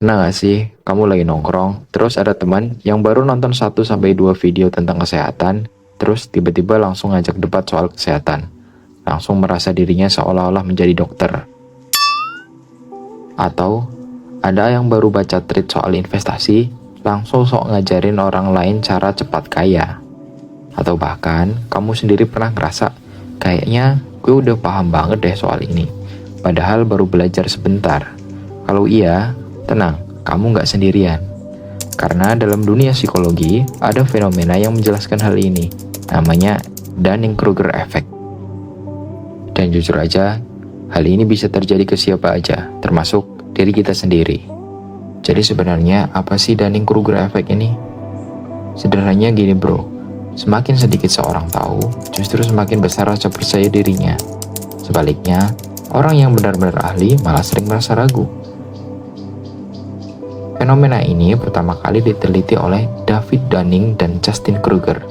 Pernah gak sih, kamu lagi nongkrong, terus ada teman yang baru nonton 1 sampai 2 video tentang kesehatan, terus tiba-tiba langsung ngajak debat soal kesehatan. Langsung merasa dirinya seolah-olah menjadi dokter. Atau, ada yang baru baca tweet soal investasi, langsung sok ngajarin orang lain cara cepat kaya. Atau bahkan, kamu sendiri pernah ngerasa, kayaknya gue udah paham banget deh soal ini. Padahal baru belajar sebentar. Kalau iya, tenang, kamu nggak sendirian. Karena dalam dunia psikologi, ada fenomena yang menjelaskan hal ini. Namanya Dunning-Kruger Effect. Dan jujur aja, hal ini bisa terjadi ke siapa aja, termasuk diri kita sendiri. Jadi sebenarnya apa sih Dunning-Kruger Effect ini? Sederhananya gini bro, semakin sedikit seorang tahu, justru semakin besar rasa percaya dirinya. Sebaliknya, orang yang benar-benar ahli malah sering merasa ragu. Fenomena ini pertama kali diteliti oleh David Dunning dan Justin Kruger.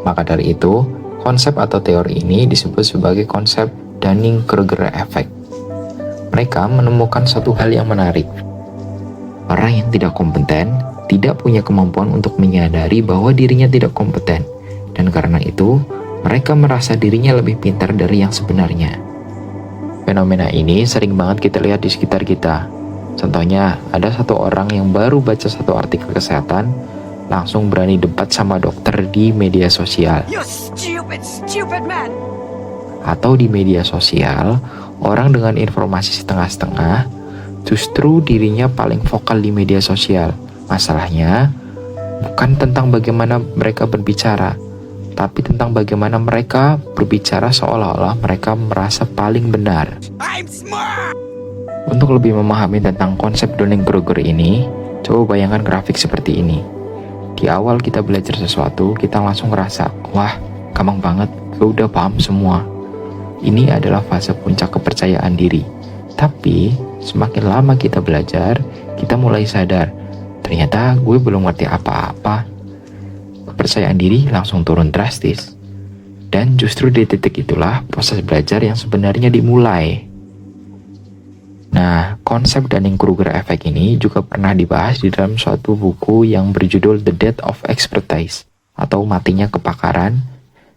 Maka dari itu, konsep atau teori ini disebut sebagai konsep Dunning-Kruger Effect. Mereka menemukan satu hal yang menarik. Orang yang tidak kompeten tidak punya kemampuan untuk menyadari bahwa dirinya tidak kompeten, dan karena itu, mereka merasa dirinya lebih pintar dari yang sebenarnya. Fenomena ini sering banget kita lihat di sekitar kita. Contohnya, ada satu orang yang baru baca satu artikel kesehatan, langsung berani debat sama dokter di media sosial. You stupid man! Atau di media sosial, orang dengan informasi setengah-setengah, justru dirinya paling vokal di media sosial. Masalahnya, bukan tentang bagaimana mereka berbicara, tapi tentang bagaimana mereka berbicara seolah-olah mereka merasa paling benar. I'm smart! Untuk lebih memahami tentang konsep Dunning-Kruger ini, coba bayangkan grafik seperti ini. Di awal kita belajar sesuatu, kita langsung ngerasa, wah, gampang banget, gue udah paham semua. Ini adalah fase puncak kepercayaan diri. Tapi, semakin lama kita belajar, kita mulai sadar, ternyata gue belum ngerti apa-apa. Kepercayaan diri langsung turun drastis. Dan justru di titik itulah proses belajar yang sebenarnya dimulai. Nah, konsep Dunning-Kruger Effect ini juga pernah dibahas di dalam suatu buku yang berjudul The Death of Expertise atau Matinya Kepakaran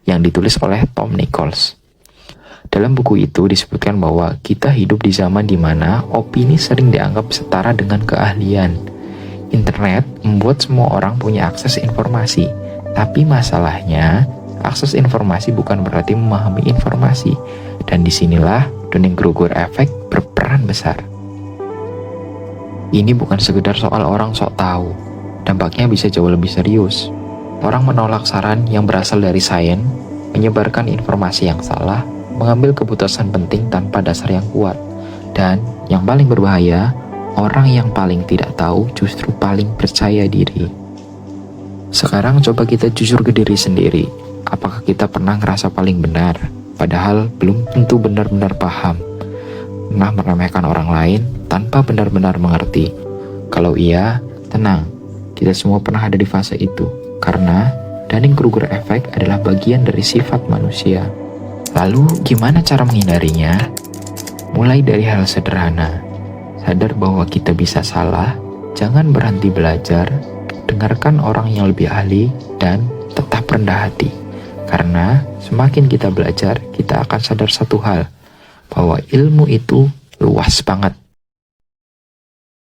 yang ditulis oleh Tom Nichols. Dalam buku itu disebutkan bahwa kita hidup di zaman di mana opini sering dianggap setara dengan keahlian. Internet membuat semua orang punya akses informasi, tapi masalahnya akses informasi bukan berarti memahami informasi, dan disinilah Dunning-Kruger Effect berperan besar. Ini bukan sekedar soal orang sok tahu, dampaknya bisa jauh lebih serius. Orang menolak saran yang berasal dari sains, menyebarkan informasi yang salah, mengambil keputusan penting tanpa dasar yang kuat, dan yang paling berbahaya, orang yang paling tidak tahu justru paling percaya diri. Sekarang coba kita jujur ke diri sendiri. Apakah kita pernah ngerasa paling benar, padahal belum tentu benar-benar paham? Pernah meremehkan orang lain tanpa benar-benar mengerti? Kalau iya, tenang, kita semua pernah ada di fase itu, karena Dunning-Kruger Effect adalah bagian dari sifat manusia. Lalu, gimana cara menghindarinya? Mulai dari hal sederhana, sadar bahwa kita bisa salah, jangan berhenti belajar, dengarkan orang yang lebih ahli, dan tetap rendah hati. Karena semakin kita belajar, kita akan sadar satu hal, bahwa ilmu itu luas banget.